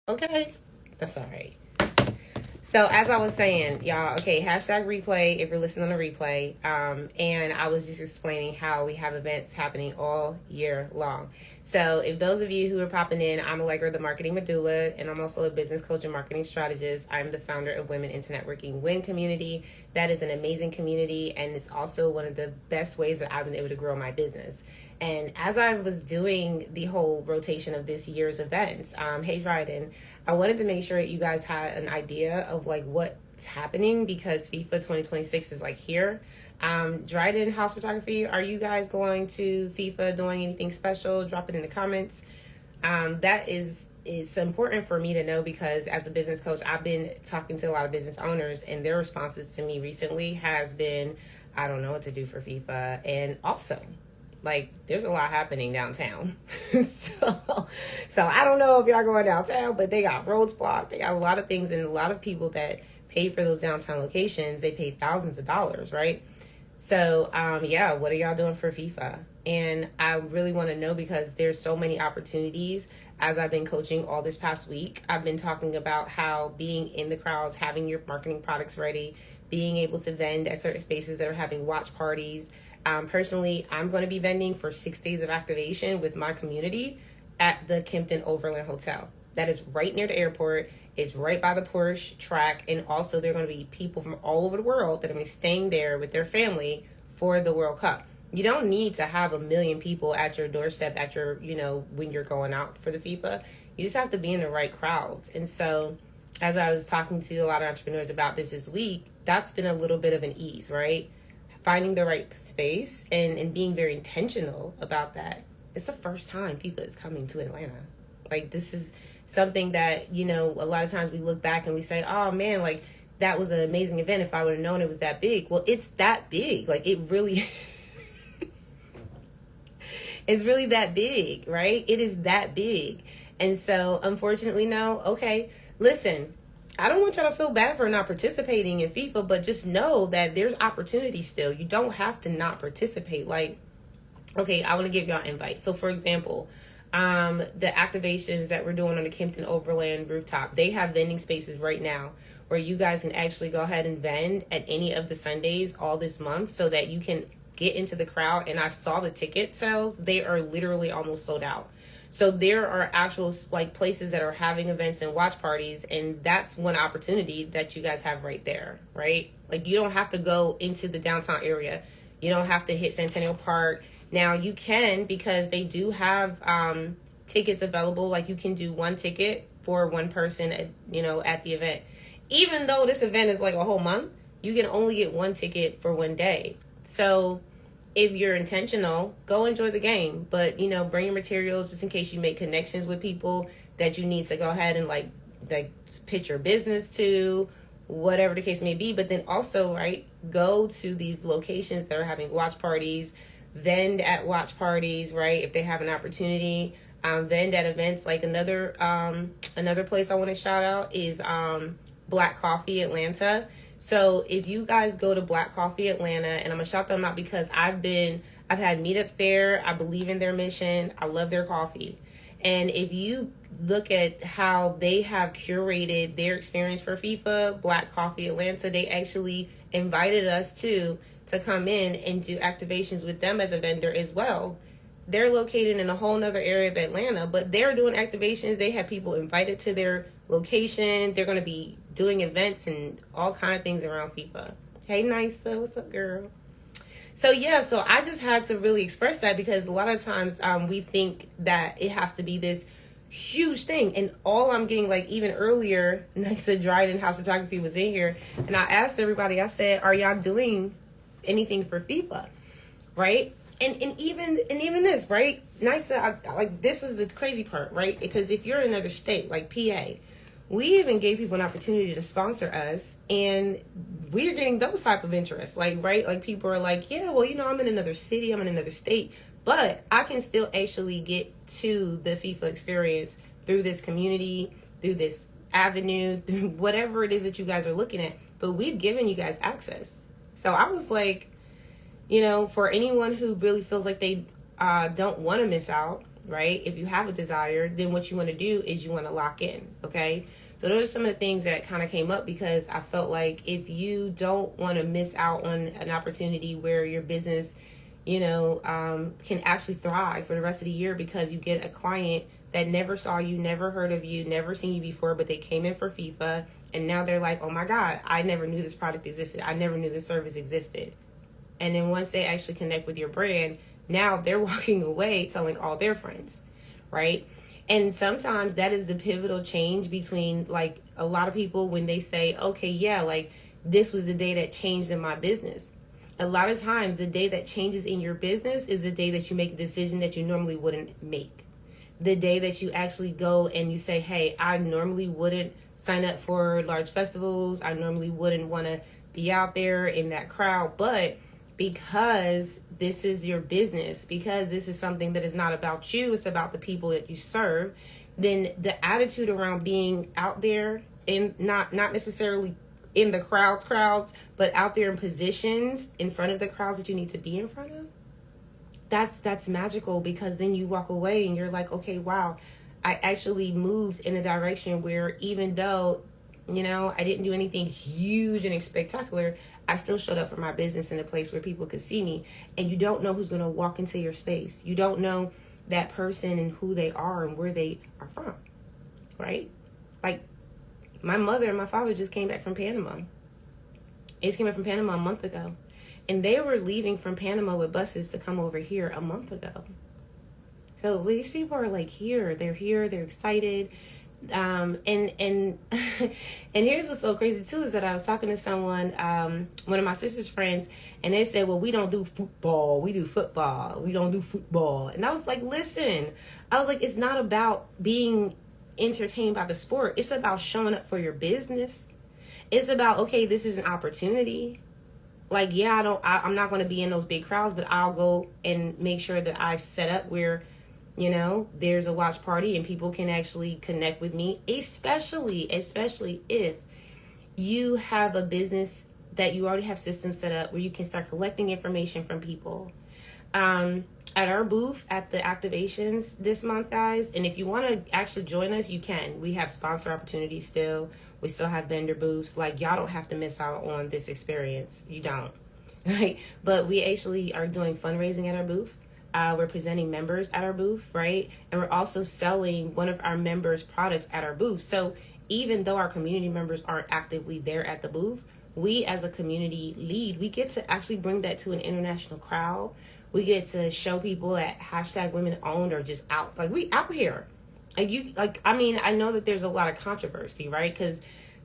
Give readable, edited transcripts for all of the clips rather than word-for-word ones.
Okay, that's all right. So as I was saying, y'all, okay, hashtag replay if you're listening on the replay. And I was just explaining how we have events happening all year long. So if those of you who are popping in, I'm Allegra, the marketing medulla, and I'm also a business coach and marketing strategist. I'm the founder of Women into Networking W.I.N community. That is an amazing community, and it's also one of the best ways that I've been able to grow my business. And as I was doing the whole rotation of this year's events, hey Dryden, I wanted to make sure that you guys had an idea of like what's happening because FIFA 2026 is like here. Dryden House Photography, are you guys going to FIFA doing anything special? Drop it in the comments. That is important for me to know because as a business coach, I've been talking to a lot of business owners and their responses to me recently has been, I don't know what to do for FIFA. And also, like, there's a lot happening downtown. so I don't know if y'all going downtown, but they got roads blocked. They got a lot of things and a lot of people that pay for those downtown locations. They pay thousands of dollars, right? So, yeah, what are y'all doing for FIFA? And I really want to know because there's so many opportunities. As I've been coaching all this past week, I've been talking about how being in the crowds, having your marketing products ready, being able to vend at certain spaces that are having watch parties. Personally, I'm going to be vending for 6 days of activation with my community at the Kimpton Overland Hotel. That is right near the airport. It's right by the Porsche track. And also there are going to be people from all over the world that are going to be staying there with their family for the World Cup. You don't need to have 1 million people at your doorstep at your, when you're going out for the FIFA. You just have to be in the right crowds. And so as I was talking to a lot of entrepreneurs about this week, that's been a little bit of an ease, right? Finding the right space and being very intentional about that. It's the first time FIFA is coming to Atlanta. Like, this is something that, a lot of times we look back and we say, oh man, like that was an amazing event if I would have known it was that big. Well, it's that big. Like it really, it's really that big, right? It is that big. And so unfortunately, no. Okay, listen, I don't want y'all to feel bad for not participating in FIFA, but just know that there's opportunity still. You don't have to not participate. Like, okay, I want to give y'all invites. So for example, the activations that we're doing on the Kimpton Overland rooftop, they have vending spaces right now where you guys can actually go ahead and vend at any of the Sundays all this month so that you can get into the crowd. And I saw the ticket sales. They are literally almost sold out. So there are actual like places that are having events and watch parties, and that's one opportunity that you guys have right there, right? Like you don't have to go into the downtown area. You don't have to hit Centennial Park. Now you can, because they do have tickets available. Like you can do one ticket for one person, at the event. Even though this event is like a whole month, you can only get one ticket for one day. So if you're intentional, go enjoy the game. But, bring your materials just in case you make connections with people that you need to go ahead and like pitch your business to, whatever the case may be. But then also, right, go to these locations that are having watch parties, vend at watch parties, right, if they have an opportunity. Vend at events. Like another place I want to shout out is Black Coffee Atlanta. So if you guys go to Black Coffee Atlanta, and I'm gonna shout them out because I've had meetups there. I believe in their mission. I love their coffee. And if you look at how they have curated their experience for FIFA, Black Coffee Atlanta, they actually invited us to come in and do activations with them as a vendor as well. They're located in a whole nother area of Atlanta, but they're doing activations. They have people invited to their location. They're going to be doing events and all kind of things around FIFA. Hey, Nisa, what's up, girl? So I just had to really express that because a lot of times we think that it has to be this huge thing. And all I'm getting, like even earlier, Nisa Dryden House Photography was in here, and I asked everybody, I said, are y'all doing anything for FIFA, right? And even this, right? Nisa, like this was the crazy part, right? Because if you're in another state, like PA, we even gave people an opportunity to sponsor us, and we're getting those type of interests, like, right? Like people are like, yeah, well, I'm in another city, I'm in another state, but I can still actually get to the FIFA experience through this community, through this avenue, through whatever it is that you guys are looking at. But we've given you guys access. So I was like, for anyone who really feels like they don't want to miss out, right? If you have a desire, then what you want to do is you want to lock in, okay? So those are some of the things that kind of came up because I felt like if you don't want to miss out on an opportunity where your business, can actually thrive for the rest of the year because you get a client that never saw you, never heard of you, never seen you before, but they came in for FIFA, and now they're like, oh my God, I never knew this product existed. I never knew this service existed. And then once they actually connect with your brand, now they're walking away telling all their friends, right? And sometimes that is the pivotal change between like a lot of people when they say, okay, yeah, like this was the day that changed in my business. A lot of times the day that changes in your business is the day that you make a decision that you normally wouldn't make. The day that you actually go and you say, hey, I normally wouldn't sign up for large festivals. I normally wouldn't want to be out there in that crowd. But because this is your business, because this is something that is not about you, it's about the people that you serve, then the attitude around being out there and not necessarily in the crowds, but out there in positions in front of the crowds that you need to be in front of, that's magical, because then you walk away and you're like, okay, wow, I actually moved in a direction where even though, I didn't do anything huge and spectacular, I still showed up for my business in a place where people could see me. And you don't know who's going to walk into your space. You don't know that person and who they are and where they are from, right? Like my mother and my father just came back from Panama. They just came back from Panama a month ago. And they were leaving from Panama with buses to come over here a month ago. So these people are like here, they're excited. And and here's what's so crazy too, is that I was talking to someone, one of my sister's friends, and they said, well, we don't do football, we do football, we don't do football. And I was like, listen, it's not about being entertained by the sport, it's about showing up for your business. It's about, okay, this is an opportunity. Like, yeah, I'm not going to be in those big crowds, but I'll go and make sure that I set up where, there's a watch party and people can actually connect with me, especially if you have a business that you already have systems set up where you can start collecting information from people. At our booth at the activations this month, guys, and if you want to actually join us, you can. We have sponsor opportunities still. We still have vendor booths. Like, y'all don't have to miss out on this experience. You don't. Right? But we actually are doing fundraising at our booth. We're presenting members at our booth, right? And we're also selling one of our members' products at our booth. So even though our community members aren't actively there at the booth, we as a community lead, we get to actually bring that to an international crowd. We get to show people that #WomenOwned are just out. Like, we out here. I know that there's a lot of controversy, right? Because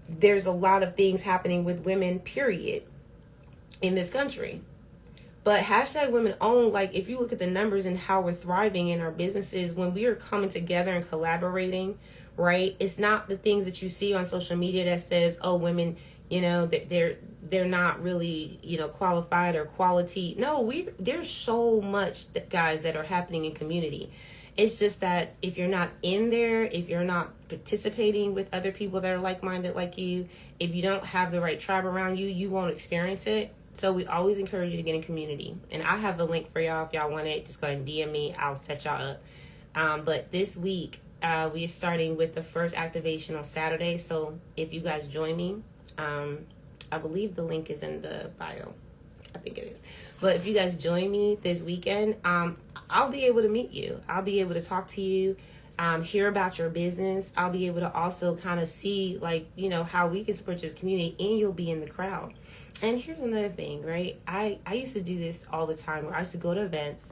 there's a lot of things happening with women, period, in this country. But #WomenOwned, like, if you look at the numbers and how we're thriving in our businesses, when we are coming together and collaborating, right? It's not the things that you see on social media that says, oh, women, they're not really, qualified or quality. No, there's so much guys that are happening in community. It's just that if you're not in there, if you're not participating with other people that are like-minded like you, if you don't have the right tribe around you, you won't experience it. So we always encourage you to get in community. And I have a link for y'all if y'all want it. Just go ahead and DM me. I'll set y'all up. But this week, we are starting with the first activation on Saturday. So if you guys join me, I believe the link is in the bio. I think it is. But if you guys join me this weekend, I'll be able to meet you. I'll be able to talk to you, hear about your business. I'll be able to also kind of see, how we can support this community, and you'll be in the crowd. And here's another thing, right? I used to do this all the time, where I used to go to events,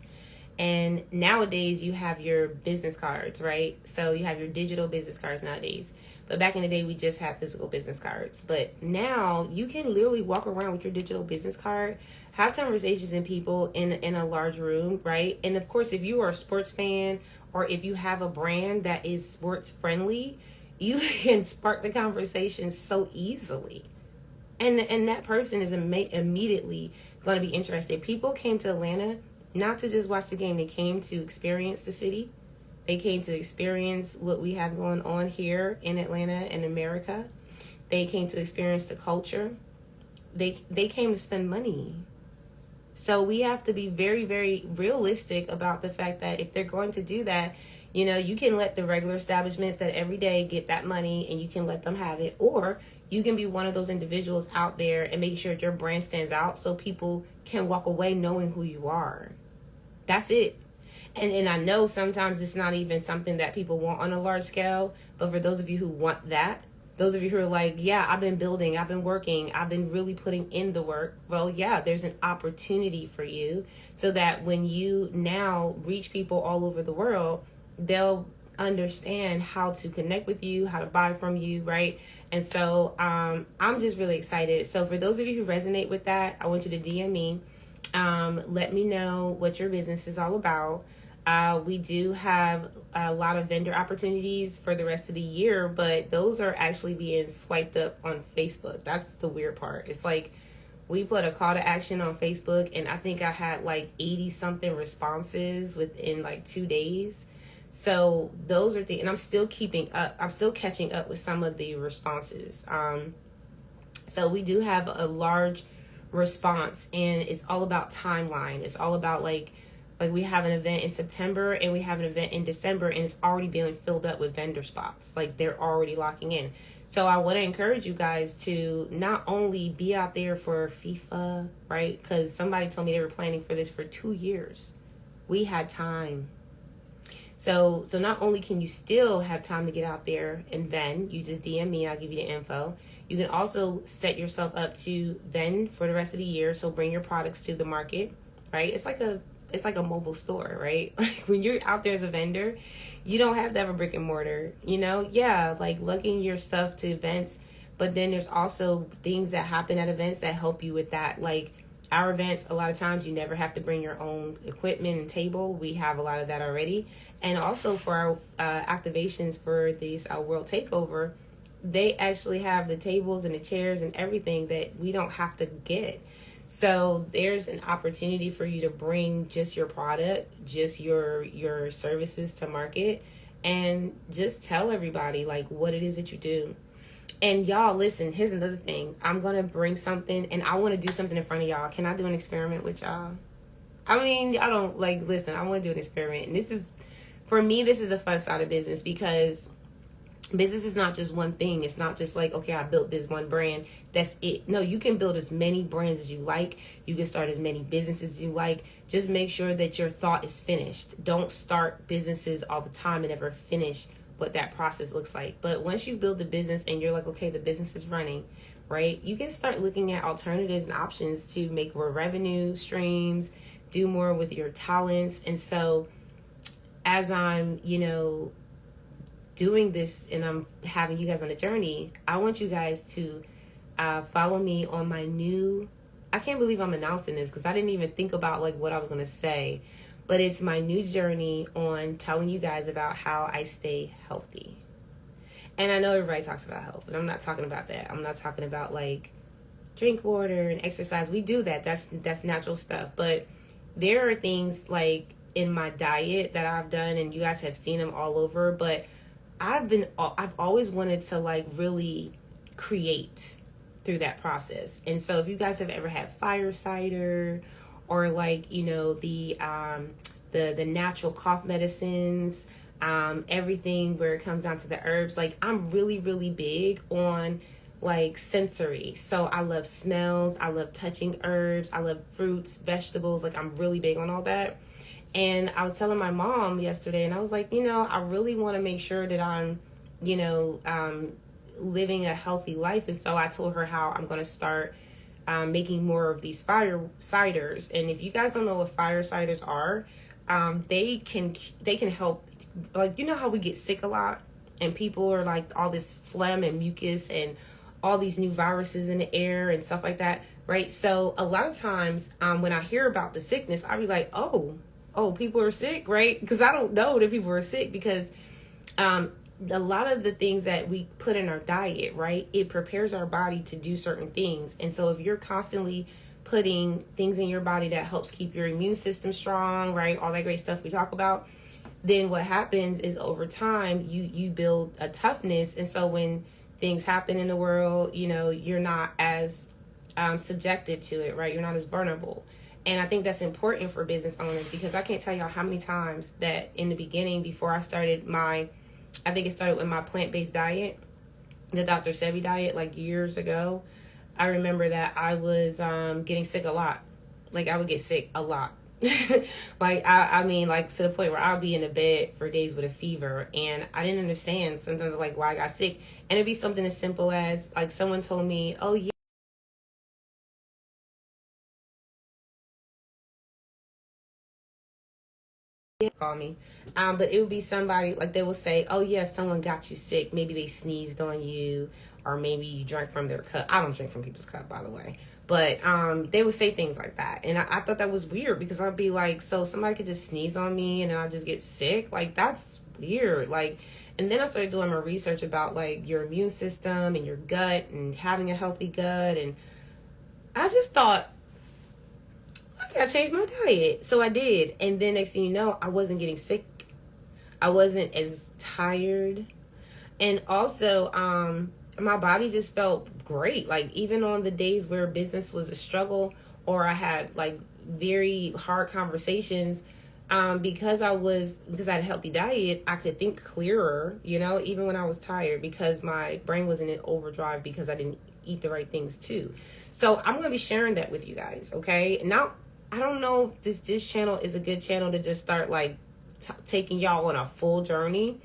and nowadays you have your business cards, right? So you have your digital business cards nowadays. But back in the day, we just had physical business cards. But now you can literally walk around with your digital business card, have conversations in people in a large room, right? And of course, if you are a sports fan, or if you have a brand that is sports friendly, you can spark the conversation so easily. And that person is immediately going to be interested. People came to Atlanta not to just watch the game. They came to experience the city. They came to experience what we have going on here in Atlanta and America. They came to experience the culture. They came to spend money. So we have to be very, very realistic about the fact that if they're going to do that, you know, you can let the regular establishments that every day get that money and you can let them have it. Or you can be one of those individuals out there and make sure your brand stands out so people can walk away knowing who you are. That's it. And I know sometimes it's not even something that people want on a large scale, but for those of you who want that, those of you who are like, yeah, I've been building, I've been working, I've been really putting in the work. Well, yeah, there's an opportunity for you so that when you now reach people all over the world, they'll understand how to connect with you, how to buy from you, right? And so I'm just really excited. So for those of you who resonate with that, I want you to DM me. Let me know what your business is all about. We do have a lot of vendor opportunities for the rest of the year, but those are actually being swiped up on Facebook. That's the weird part. It's like we put a call to action on Facebook, and I think I had like 80 something responses within like 2 days. So those are the, and I'm still keeping up. I'm still catching up with some of the responses. So we do have a large response, and it's all about timeline. It's all about like we have an event in September and we have an event in December, and it's already being filled up with vendor spots. Like they're already locking in. So I want to encourage you guys to not only be out there for FIFA, right? Because somebody told me they were planning for this for 2 years. We had time. So not only can you still have time to get out there and vend, you just DM me, I'll give you the info. You can also set yourself up to vend for the rest of the year. So bring your products to the market, right? It's like a mobile store, right? Like when you're out there as a vendor, you don't have to have a brick and mortar, you know? Yeah, like lugging your stuff to events, but then there's also things that happen at events that help you with that. Like our events, a lot of times you never have to bring your own equipment and table. We have a lot of that already. And also for our activations for these World Takeover, they actually have the tables and the chairs and everything that we don't have to get. So there's an opportunity for you to bring just your product, just your services to market, and just tell everybody like what it is that you do. And y'all, listen, here's another thing. I'm going to bring something, and I want to do something in front of y'all. Can I do an experiment with y'all? I mean, I don't listen, I want to do an experiment. And this is, for me, this is the fun side of business, because business is not just one thing. It's not just like, okay, I built this one brand, that's it. No, you can build as many brands as you like. You can start as many businesses as you like. Just make sure that your thought is finished. Don't start businesses all the time and never finish what that process looks like. But once you build a business and you're like, okay, the business is running, right? You can start looking at alternatives and options to make more revenue streams, do more with your talents. And so as I'm, doing this and I'm having you guys on a journey, I want you guys to follow me on my new, I can't believe I'm announcing this because I didn't even think about like what I was going to say, but it's my new journey on telling you guys about how I stay healthy. And I know everybody talks about health, but I'm not talking about that. I'm not talking about like drink water and exercise. We do that. That's natural stuff. But there are things like in my diet that I've done, and you guys have seen them all over, but I've always wanted to like really create through that process. And so if you guys have ever had fire cider or like, the natural cough medicines, everything where it comes down to the herbs, like I'm really, really big on like sensory. So I love smells. I love touching herbs. I love fruits, vegetables. Like I'm really big on all that. And I was telling my mom yesterday, and I was like, I really want to make sure that I'm, living a healthy life. And so I told her how I'm going to start making more of these fire ciders. And if you guys don't know what fire ciders are, they can help. Like, how we get sick a lot and people are like all this phlegm and mucus and all these new viruses in the air and stuff like that. Right. So a lot of times when I hear about the sickness, I'll be like, oh, people are sick, right? Because I don't know that people are sick because a lot of the things that we put in our diet, right, it prepares our body to do certain things. And so if you're constantly putting things in your body that helps keep your immune system strong, right, all that great stuff we talk about, then what happens is over time you build a toughness. And so when things happen in the world, you're not as subjected to it, right? You're not as vulnerable. And I think that's important for business owners, because I can't tell y'all how many times that in the beginning, before I started I think it started with my plant-based diet, the Dr. Sebi diet, like years ago. I remember that I was getting sick a lot. Like, I would get sick a lot. Like, I mean, like, to the point where I'll be in the bed for days with a fever, and I didn't understand sometimes, like, why I got sick. And it'd be something as simple as, like, someone told me, oh, yeah, call me. But it would be somebody, like, they will say, oh, yeah, someone got you sick. Maybe they sneezed on you, or maybe you drank from their cup. I don't drink from people's cup, by the way. But they would say things like that. And I thought that was weird, because I'd be like, so somebody could just sneeze on me and then I just get sick? Like, that's weird. Like, and then I started doing my research about, like, your immune system and your gut and having a healthy gut. And I just thought, I gotta change my diet. So I did. And then next thing you know, I wasn't getting sick. I wasn't as tired. And also, my body just felt great. Like, even on the days where business was a struggle, or I had, like, very hard conversations, because I had a healthy diet, I could think clearer, even when I was tired, because my brain was in an overdrive, because I didn't eat the right things too. So I'm going to be sharing that with you guys. Okay. Now, I don't know if this channel is a good channel to just start, like, taking y'all on a full journey,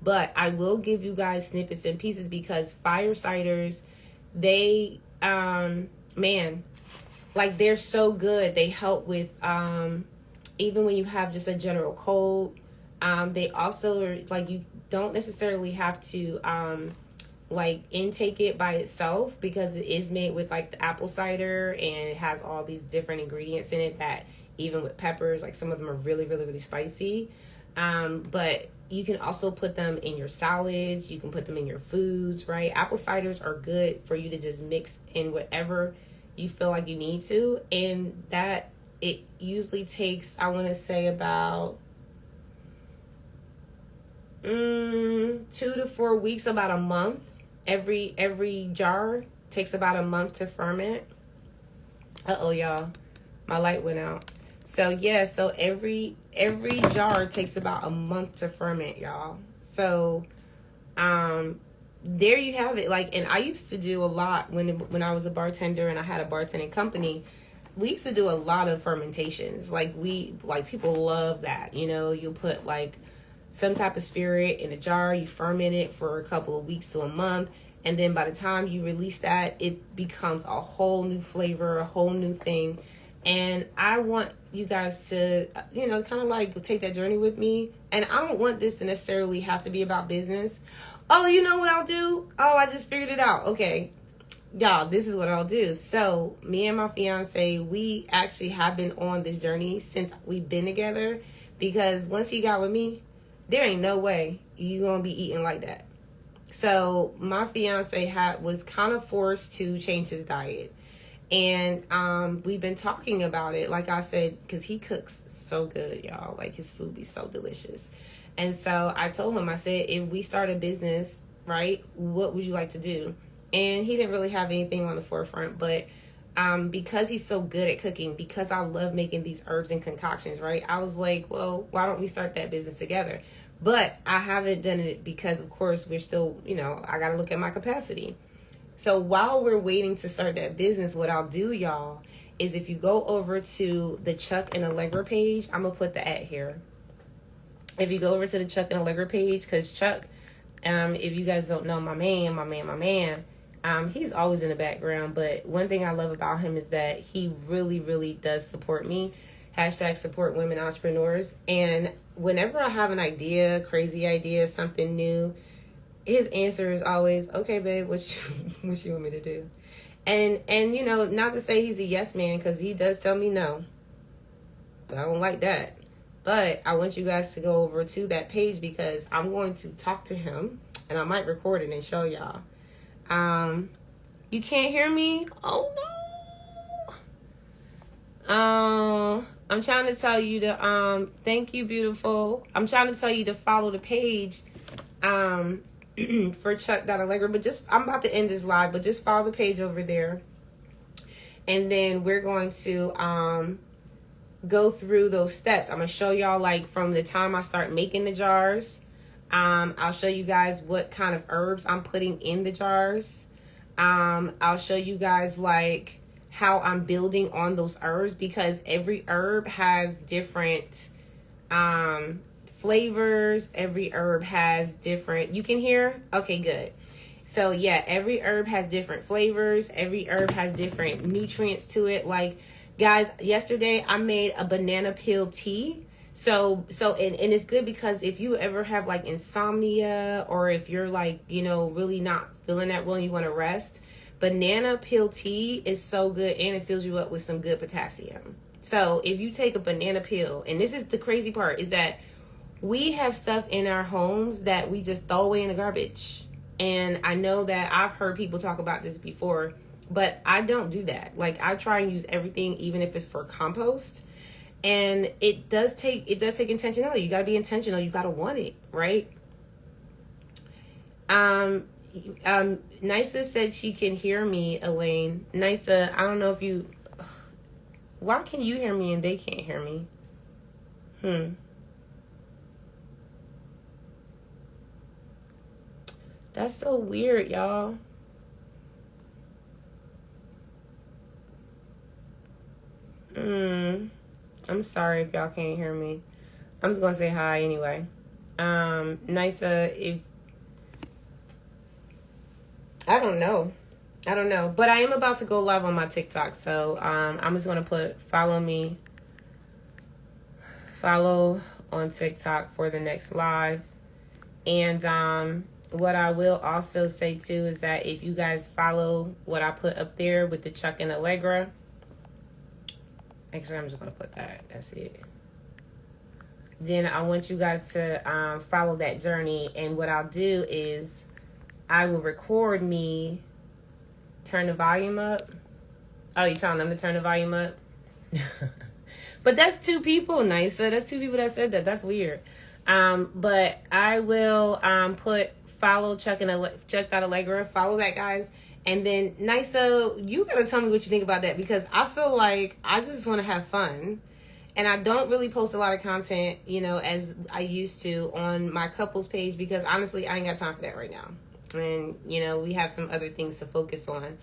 but I will give you guys snippets and pieces, because firesiders, they, man, like, they're so good. They help with, even when you have just a general cold. They also are, like, you don't necessarily have to, like, intake it by itself, because it is made with, like, the apple cider, and it has all these different ingredients in it that, even with peppers, like, some of them are really, really, really spicy. But you can also put them in your salads. You can put them in your foods, right? Apple ciders are good for you to just mix in whatever you feel like you need to. And that, it usually takes, I want to say, about 2 to 4 weeks, about a month. Every jar takes about a month to ferment. Y'all, my light went out. So yeah, so every jar takes about a month to ferment, y'all. So there you have it. Like, and I used to do a lot when I was a bartender and I had a bartending company. We used to do a lot of fermentations. Like, people love that. You'll put, like, some type of spirit in a jar, you ferment it for a couple of weeks to a month, and then by the time you release that, it becomes a whole new flavor, a whole new thing. And I want you guys to, kind of, like, take that journey with me. And I don't want this to necessarily have to be about business. Oh, you know what I'll do? Oh, I just figured it out. Okay, y'all, this is what I'll do. So me and my fiance, we actually have been on this journey since we've been together, because once he got with me, there ain't no way you gonna be eating like that. So my fiance was kind of forced to change his diet. And we've been talking about it, like I said, because he cooks so good, y'all. Like, his food be so delicious. And so I told him, I said, if we start a business, right, what would you like to do? And he didn't really have anything on the forefront, but because he's so good at cooking, because I love making these herbs and concoctions, right, I was like, well, why don't we start that business together? But I haven't done it because, of course, we're still, I got to look at my capacity. So while we're waiting to start that business, what I'll do, y'all, is if you go over to the Chuck and Allegra page, I'm going to put the ad here. If you go over to the Chuck and Allegra page, because Chuck, if you guys don't know, my man, he's always in the background. But one thing I love about him is that he really, really does support me. #support women entrepreneurs. And whenever I have an idea, crazy idea, something new, his answer is always, okay, babe, what you want me to do? And not to say he's a yes man, because he does tell me no. But I don't like that. But I want you guys to go over to that page, because I'm going to talk to him, and I might record it and show y'all. You can't hear me? Oh, no. I'm trying to tell you to, thank you, beautiful. I'm trying to tell you to follow the page, for Chuck.Allegra, but I'm about to end this live, but just follow the page over there. And then we're going to, go through those steps. I'm going to show y'all like from the time I start making the jars. I'll show you guys what kind of herbs I'm putting in the jars. I'll show you guys like how I'm building on those herbs, because every herb has different flavors. Every herb has different, you can hear? Okay, good. So yeah, every herb has different flavors. Every herb has different nutrients to it. Like, guys, yesterday I made a banana peel tea. So and it's good because if you ever have like insomnia, or if you're like, you know, really not feeling that well and you want to rest, banana peel tea is so good, and it fills you up with some good potassium. So if you take a banana peel, and this is the crazy part, is that we have stuff in our homes that we just throw away in the garbage. And I know that I've heard people talk about this before, but I don't do that. Like, I try and use everything, even if it's for compost. And it does take intentionality. You got to be intentional. You got to want it, right? Nisa said she can hear me, Elaine. Nisa, I don't know if you... Why can you hear me and they can't hear me? That's so weird, y'all. I'm sorry if y'all can't hear me. I'm just gonna say hi anyway. Nisa, if I don't know, but I am about to go live on my TikTok, so I'm just gonna put follow on TikTok for the next live. And what I will also say too is that if you guys follow what I put up there with the Chuck and Allegra, actually I'm just gonna put that's it. Then I want you guys to follow that journey, and what I'll do is I will record me. Turn the volume up. Oh, you telling them to turn the volume up? But that's two people, Nisa. That's two people that said that. That's weird. But I will put follow Chuck Allegra. Follow that, guys. And then Nisa, you gotta tell me what you think about that, because I feel like I just want to have fun, and I don't really post a lot of content, you know, as I used to on my couples page, because honestly, I ain't got time for that right now. And, you know, we have some other things to focus on.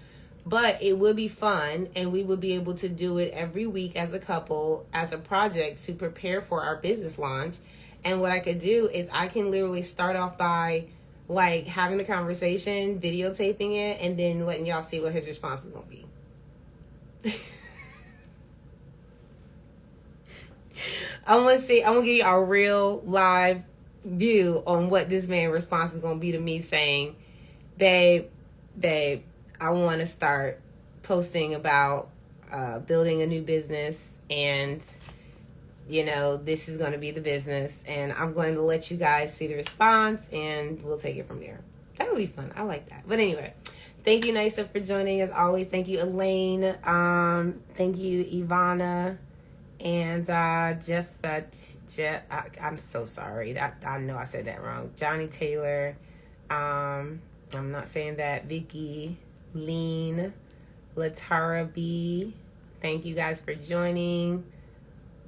But it would be fun, and we would be able to do it every week as a couple, as a project to prepare for our business launch. And what I could do is I can literally start off by, like, having the conversation, videotaping it, and then letting y'all see what his response is going to be. I'm going to give you a real live view on what this man's response is going to be to me saying, babe, I want to start posting about building a new business, and, you know, this is going to be the business, and I'm going to let you guys see the response, and we'll take it from there. That would be fun. I like that. But anyway, thank you, Nisa, for joining as always. Thank you, Elaine. Thank you, Ivana. And Jeff, I'm so sorry. I know I said that wrong. Johnny Taylor. I'm not saying that. Vicky, Lean, Latara B. Thank you guys for joining.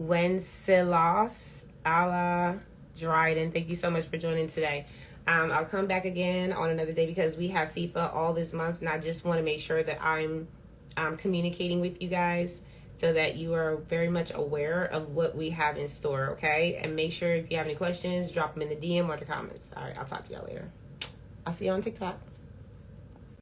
Wencelas, Ala, Dryden. Thank you so much for joining today. I'll come back again on another day because we have FIFA all this month, and I just want to make sure that I'm communicating with you guys, so that you are very much aware of what we have in store, okay? And make sure if you have any questions, drop them in the DM or the comments. All right, I'll talk to y'all later. I'll see you on TikTok.